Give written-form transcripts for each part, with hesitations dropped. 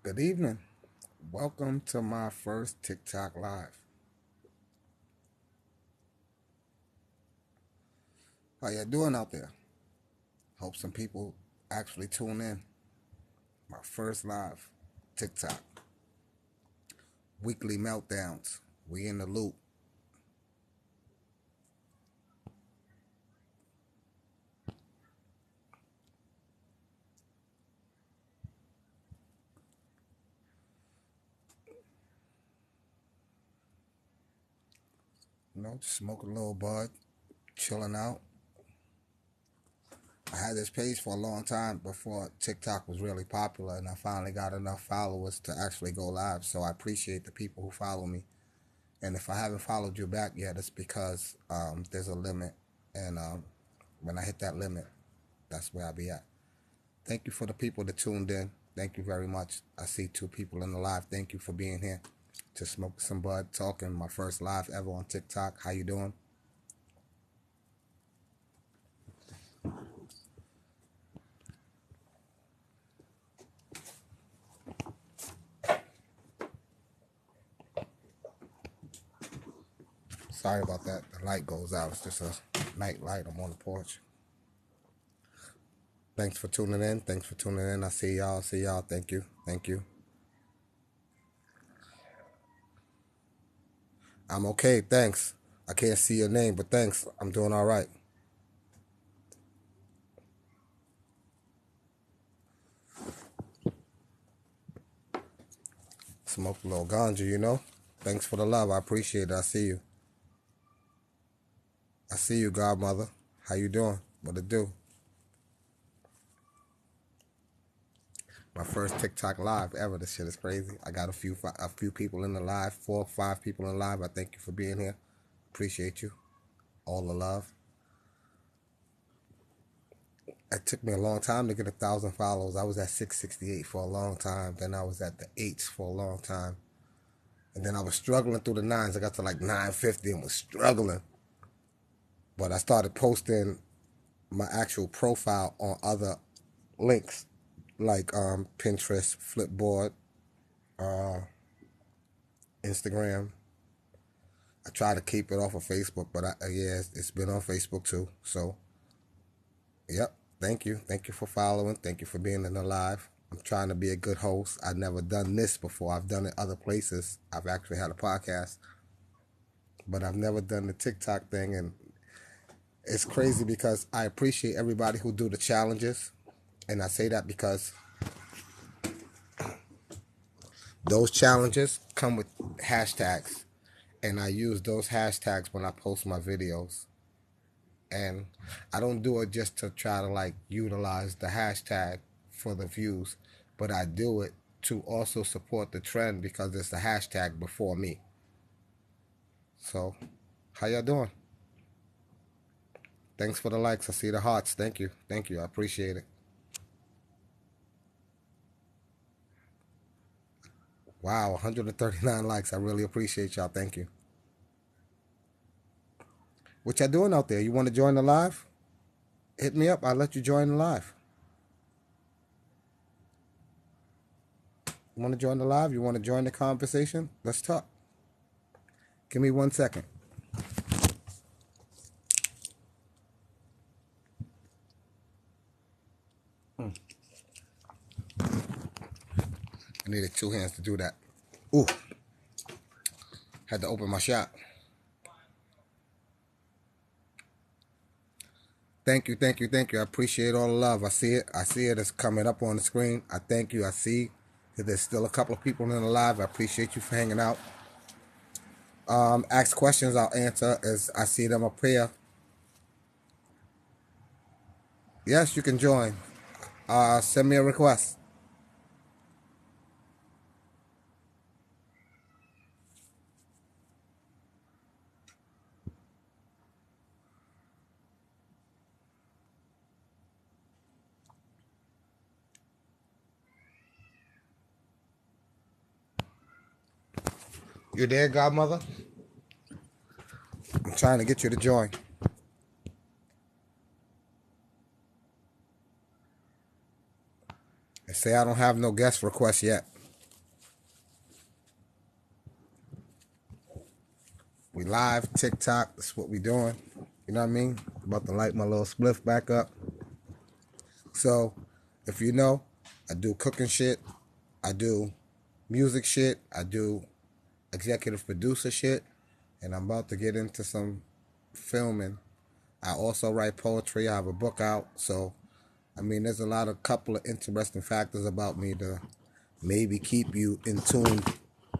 Good evening. Welcome to my first TikTok live. How you doing out there? Hope some people actually tune in. My first live TikTok. Weekly meltdowns. We in the loop. Just smoking a little bud, chilling out. I had this page for a long time before TikTok was really popular, and I finally got enough followers to actually go live. So I appreciate the people who follow me. And if I haven't followed you back yet, it's because there's a limit, and when I hit that limit, that's where I'll be at. Thank you for the people that tuned in. Thank you very much. I see two people in the live. Thank you for being here to smoke some bud, talking. My first live ever on TikTok. How you doing? Sorry about that. The light goes out. It's just a night light. I'm on the porch. Thanks for tuning in. Thanks for tuning in. I see y'all. See y'all. Thank you. Thank you. I'm okay. Thanks. I can't see your name, but thanks. I'm doing all right. Smoke a little ganja. Thanks for the love. I appreciate it. I see you. I see you, godmother. How you doing? What it do? My first TikTok live ever. This shit is crazy. I got a few people in the live, 4 or 5 people in the live. I thank you for being here. Appreciate you. All the love. It took me a long time to get 1,000 followers. I was at 668 for a long time. Then I was at the 8s for a long time. And then I was struggling through the 9s. I got to like 950 and was struggling. But I started posting my actual profile on other links like Pinterest, Flipboard, Instagram. I try to keep it off of Facebook, but yeah, it's been on Facebook too. So, yep. Thank you. Thank you for following. Thank you for being in the live. I'm trying to be a good host. I've never done this before. I've done it other places. I've actually had a podcast, but I've never done the TikTok thing. And it's crazy because I appreciate everybody who do the challenges. And I say that because those challenges come with hashtags. And I use those hashtags when I post my videos. And I don't do it just to try to like utilize the hashtag for the views, but I do it to also support the trend because it's the hashtag before me. So, how y'all doing? Thanks for the likes. I see the hearts. Thank you. Thank you. I appreciate it. Wow, 139 likes. I really appreciate y'all. Thank you. What y'all doing out there? You want to join the live? Hit me up. I'll let you join the live. You want to join the live? You want to join the conversation? Let's talk. Give me 1 second. I needed 2 hands to do that. Ooh, had to open my shop. Thank you, thank you, thank you. I appreciate all the love. I see it. I see it. It's coming up on the screen. I thank you. I see that there's still a couple of people in the live. I appreciate you for hanging out. Ask questions. I'll answer as I see them up here. Yes, you can join. Send me a request. You there, godmother? I'm trying to get you to join. They say I don't have no guest requests yet. live TikTok. That's what we doing. You know what I mean? About to light my little spliff back up. So, if you know, I do cooking shit. I do music shit. I do executive producer shit. And I'm about to get into some filming. I also write poetry. I have a book out. So, I mean, there's a couple of interesting factors about me to maybe keep you in tune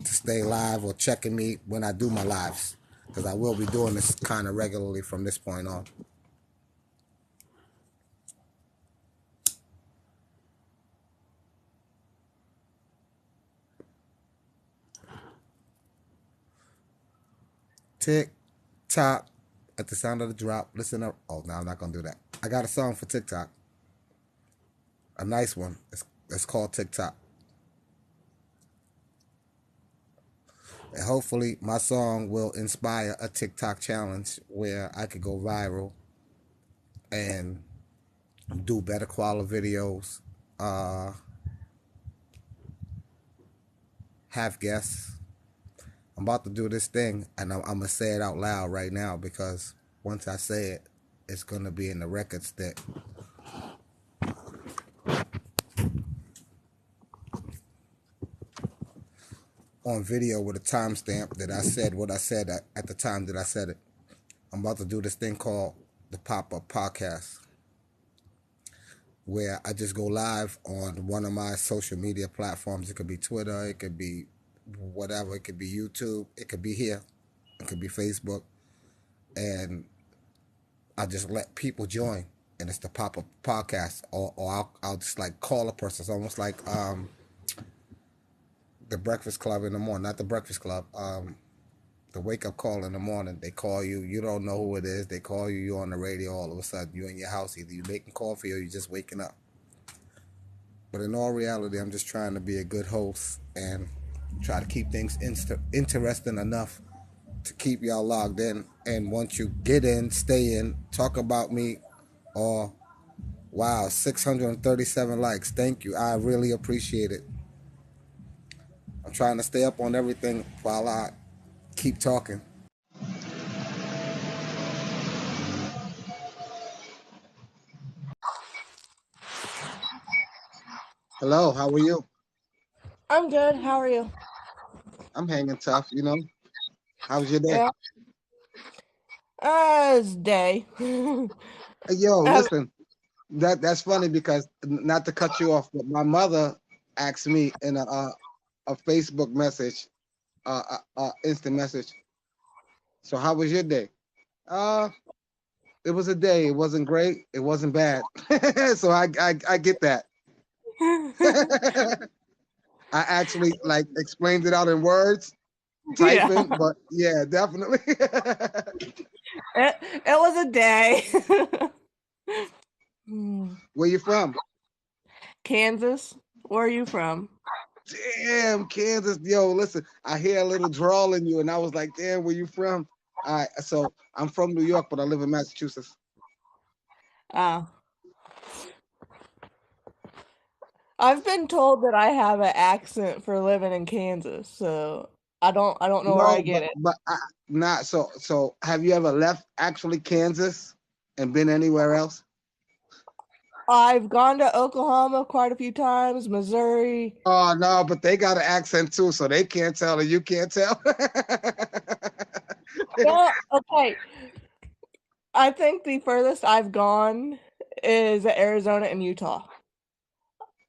to stay live or checking me when I do my lives. Because I will be doing this kind of regularly from this point on. Tick, tock, at the sound of the drop, listen up. Oh, no, I'm not going to do that. I got a song for TikTok. A nice one. It's called TikTok. And hopefully my song will inspire a TikTok challenge where I could go viral and do better quality videos, have guests. I'm about to do this thing, and I'm going to say it out loud right now because once I say it, it's going to be in the record stick. On video with a timestamp that I said what I said at the time that I said it. I'm about to do this thing called the Pop-Up Podcast, where I just go live on one of my social media platforms. It could be Twitter, it could be whatever, it could be YouTube, it could be here, it could be Facebook, and I just let people join, and it's the Pop-Up Podcast, or I'll just like call a person. It's almost like the Breakfast Club in the morning, not the Breakfast Club, the wake up call in the morning. They call you, you don't know who it is, they call you, you're on the radio, all of a sudden you're in your house, either you're making coffee or you're just waking up. But in all reality, I'm just trying to be a good host and try to keep things interesting enough to keep y'all logged in. And once you get in, stay in, talk about me, or wow, 637 likes, thank you, I really appreciate it. I'm trying to stay up on everything while I keep talking. Hello, how are you? I'm good. How are you? I'm hanging tough, you know. How was your day? Yeah. It's day. Hey, yo, Have- listen, that's funny because not to cut you off, but my mother asked me in a Facebook message, instant message. So how was your day? Uh, it was a day. It wasn't great. It wasn't bad. So I get that. I actually like explained it out in words, yeah. typing, but yeah, definitely. It was a day. Hmm. Where you from? Kansas. Where are you from? Damn, Kansas. Yo, listen, I hear a little drawl in you, and I was like, damn, where you from? All right, so I'm from New York, but I live in Massachusetts. Uh, I've been told that I have an accent for living in Kansas, so I don't know where I No, get it. but not so. So, have you ever left actually Kansas and been anywhere else? I've gone to Oklahoma quite a few times, Missouri. Oh no, but they got an accent too, so they can't tell, and you can't tell. Well, okay. I think the furthest I've gone is Arizona and Utah.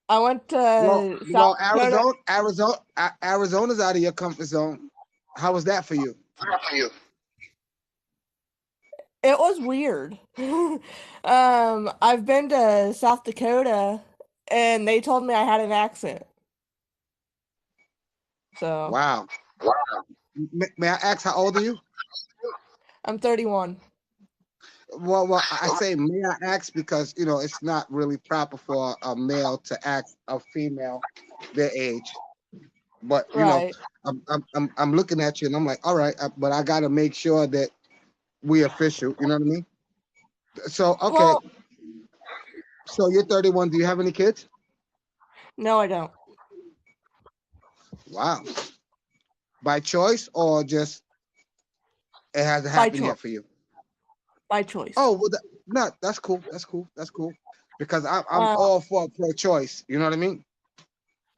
I went to South Well, Dakota. Arizona's out of your comfort zone. How was that for you? It was weird. I've been to South Dakota and they told me I had an accent. So Wow. May I ask how old are you? I'm 31. Well, I say may I ask because you know it's not really proper for a male to ask a female their age. But you know, Right. I'm looking at you and I'm like, all right, but I got to make sure that we official. You know what I mean? So okay, Well, so you're 31. Do you have any kids? no, I don't. Wow. By choice or just It hasn't by happened choice. yet for you. By choice. Oh, well, no, that's cool. That's cool. That's cool. Because I'm Uh, all for pro-choice. You know what I mean?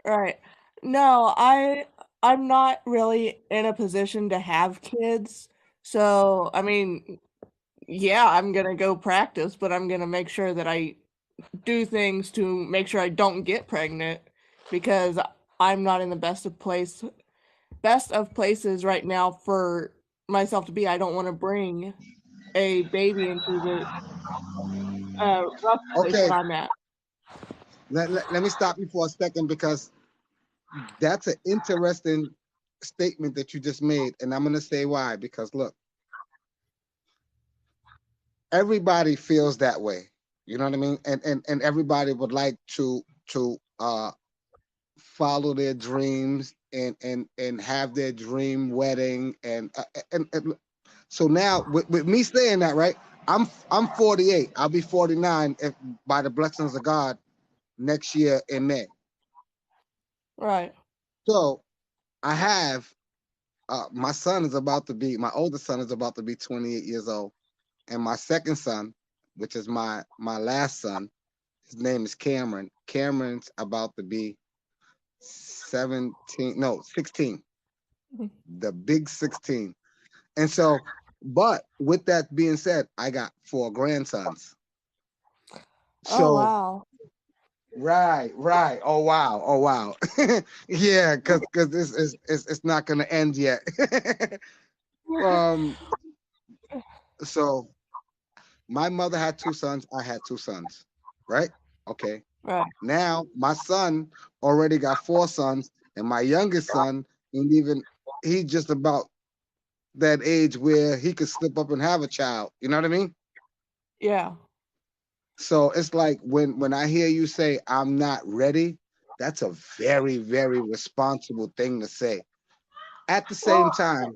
right. No, I'm not really in a position to have kids. So, I mean, yeah, I'm gonna go practice, but I'm gonna make sure that I do things to make sure I don't get pregnant because I'm not in the best of places right now for myself to be. I don't want to bring a baby into the rough place Okay, that I'm at. let me stop you for a second because that's an interesting statement that you just made, and I'm gonna say why. Because look, everybody feels that way. You know what I mean? And everybody would like to follow their dreams and have their dream wedding and so now with me saying that, right? I'm 48. I'll be 49 if by the blessings of God next year in May. Right. So I have my oldest son is about to be 28 years old, and my second son, which is my last son, his name is Cameron. Cameron's about to be 17, no, 16, Mhm. the big 16. And so, but with that being said, I got four grandsons. Oh So, wow. right. Oh wow. Oh wow. Yeah, because this is it's not gonna end yet. um, so my mother had two sons, I had two sons, right? Okay. Right. Now my son already got four sons, and my youngest son ain't even he's just about that age where he could slip up and have a child. You know what I mean? Yeah. So it's like when I hear you say I'm not ready, that's a very, very responsible thing to say. At the same Well, time,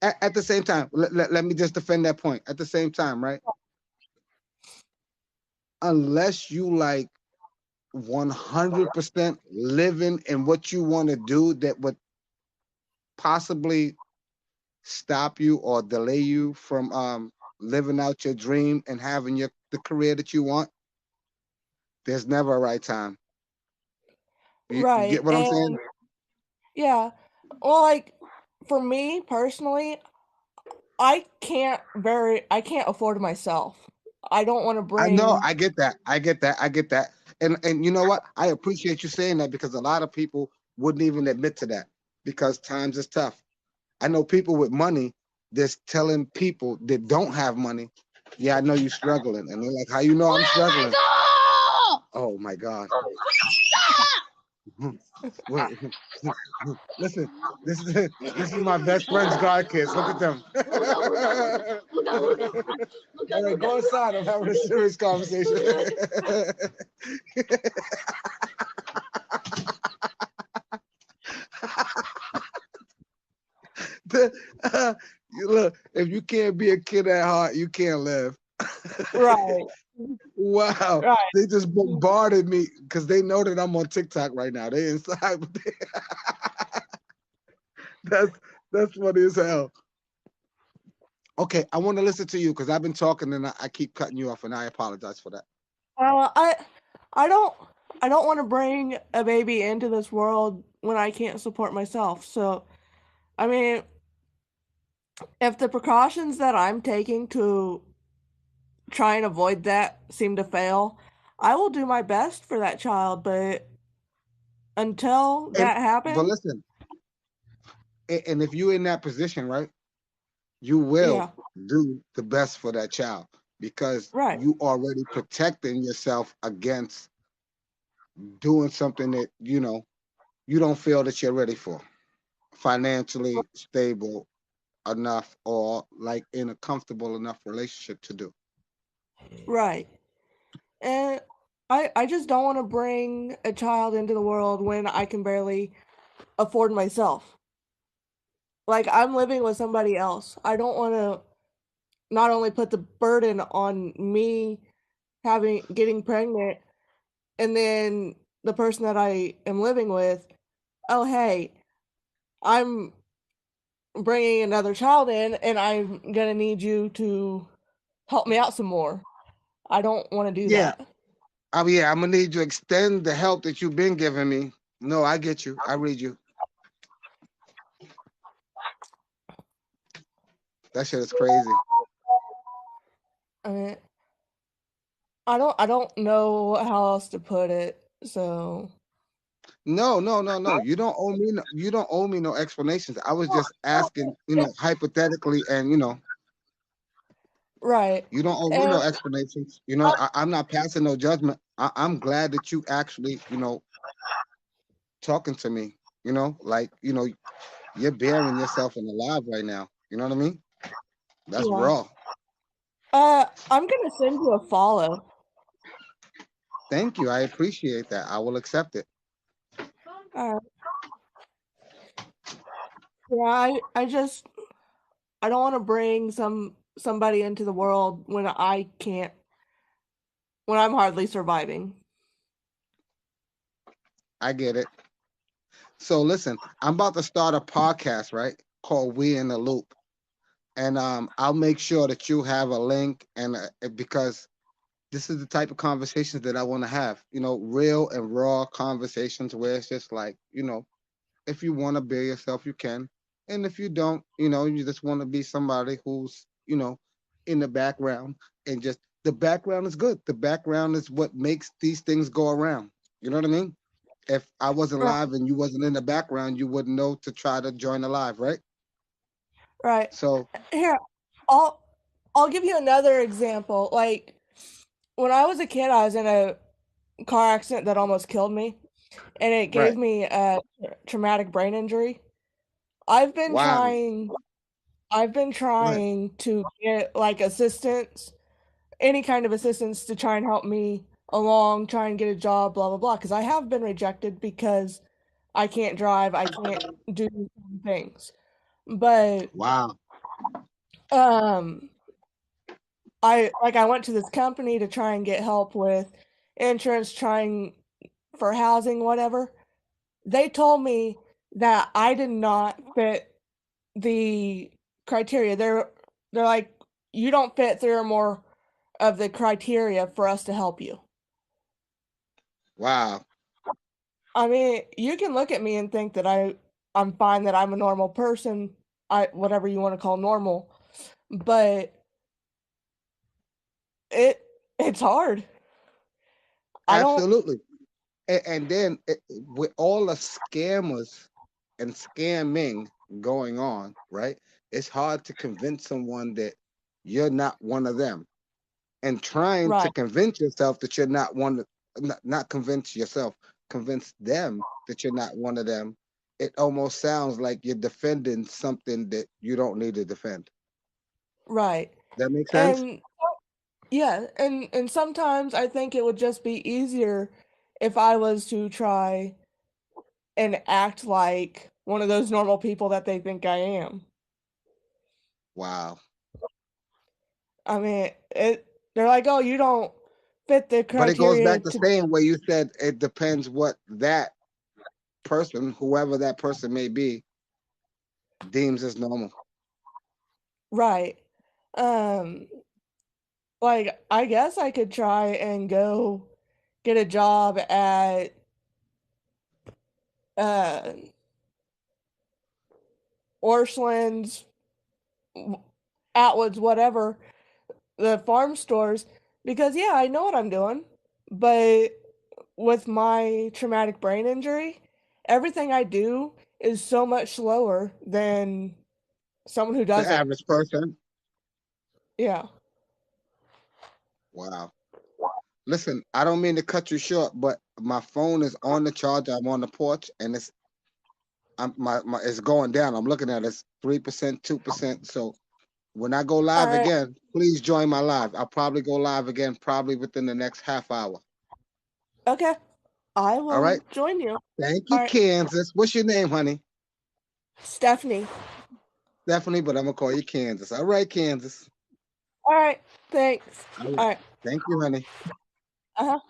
at the same time, let me just defend that point. At the same time, right? Unless you like 100% living in what you want to do that would possibly stop you or delay you from living out your dream and having the career that you want, there's never a right time. You get right. what I'm saying? And yeah. Well, like for me personally, I can't afford myself. I don't want to I know, bring I get that. I get that. And you know what? I appreciate you saying that because a lot of people wouldn't even admit to that because times is tough. I know people with money that's telling people that don't have money, yeah, I know you're struggling. And they're like, how you know I'm struggling? Oh my God. Wait, listen, this is my best friend's god kids. Look at them. All right, go inside. I'm having a serious conversation. Look, if you can't be a kid at heart, you can't live. right. Wow, Right. they just bombarded me because they know that I'm on TikTok right now. They inside, but that's that's funny as hell. Okay, I want to listen to you because I've been talking and I keep cutting you off, and I apologize for that. Well, I don't I don't want to bring a baby into this world when I can't support myself. So, I mean, if the precautions that I'm taking to try and avoid that seem to fail, I will do my best for that child, but until And that but happens, listen, and if you're in that position, right, you will yeah, do the best for that child because right, you already protecting yourself against doing something that you don't feel that you're ready for, financially stable enough, or like in a comfortable enough relationship to do. right. And I just don't want to bring a child into the world when I can barely afford myself. Like I'm living with somebody else. I don't want to not only put the burden on me having getting pregnant and then the person that I am living with, oh hey, I'm bringing another child in, and I'm gonna need you to help me out some more. I don't want to do Yeah. that. Oh yeah, I'm gonna need you to extend the help that you've been giving me. No, I get you. I read you. That shit is crazy. I mean, I don't know how else to put it. So, No, no, no, no. You don't owe me. You don't owe me no explanations. I was just asking, hypothetically, and right. you don't owe me And no explanations. I'm not passing no judgment. I'm glad that you actually, talking to me. Like, you're bearing yourself in the live right now. You know what I mean? That's yeah. raw. I'm gonna send you a follow. Thank you. I appreciate that. I will accept it. Uh, yeah, I don't want to bring somebody into the world when I can't when I'm hardly surviving. I get it. So listen, I'm about to start a podcast, right? Called We in the Loop. And I'll make sure that you have a link and because this is the type of conversations that I want to have, real and raw conversations where it's just like, if you want to be yourself, you can. And if you don't, you just want to be somebody who's, in the background and just the background is good. The background is what makes these things go around. You know what I mean? If I wasn't Right. live and you wasn't in the background, you wouldn't know to try to join the live, right? Right. So, Here, I'll I'll give you another example. Like when I was a kid, I was in a car accident that almost killed me, and it right. gave me a traumatic brain injury. I've been Wow. trying I've been Right. trying to get like assistance, any kind of assistance to try and help me along, try and get a job, blah blah blah. Because I have been rejected because I can't drive, I can't do things. But Wow. um, I went to this company to try and get help with insurance, trying for housing, whatever. They told me that I did not fit the criteria. They're like, you don't fit three or more of the criteria for us to help you. Wow. I mean, you can look at me and think that I'm fine, that I'm a normal person, I whatever you want to call normal, but it it's hard. I don't Absolutely. And then with all the scammers and scamming going on, right? It's hard to convince someone that you're not one of them. And trying to right, convince yourself that you're not one of, not convince yourself, convince them that you're not one of them. It almost sounds like you're defending something that you don't need to defend. right. That makes sense? And yeah, and sometimes I think it would just be easier if I was to try and act like one of those normal people that they think I am. Wow. I mean, they're like, "Oh, you don't fit the But it goes criteria back to to saying where you said it depends what that person, whoever that person may be, deems as normal. right." Um, like I guess I could try and go get a job at uh Orchlands, Atwoods, whatever, the farm stores, because yeah, I know what I'm doing, but with my traumatic brain injury, everything I do is so much slower than someone who The doesn't. average person. Yeah. Wow. Listen, I don't mean to cut you short, but my phone is on the charger. I'm on the porch, and it's going down. I'm looking at it. It's 3%, 2%. So when I go All live right. again, please join my live. I'll probably go live again, probably within the next half hour. Okay. I All right. will join you. Thank All you, right. Kansas. What's your name, honey? Stephanie. Stephanie, but I'm gonna call you Kansas. All right, Kansas. All right. Thanks. All right. All right. Thank you, honey. Uh-huh.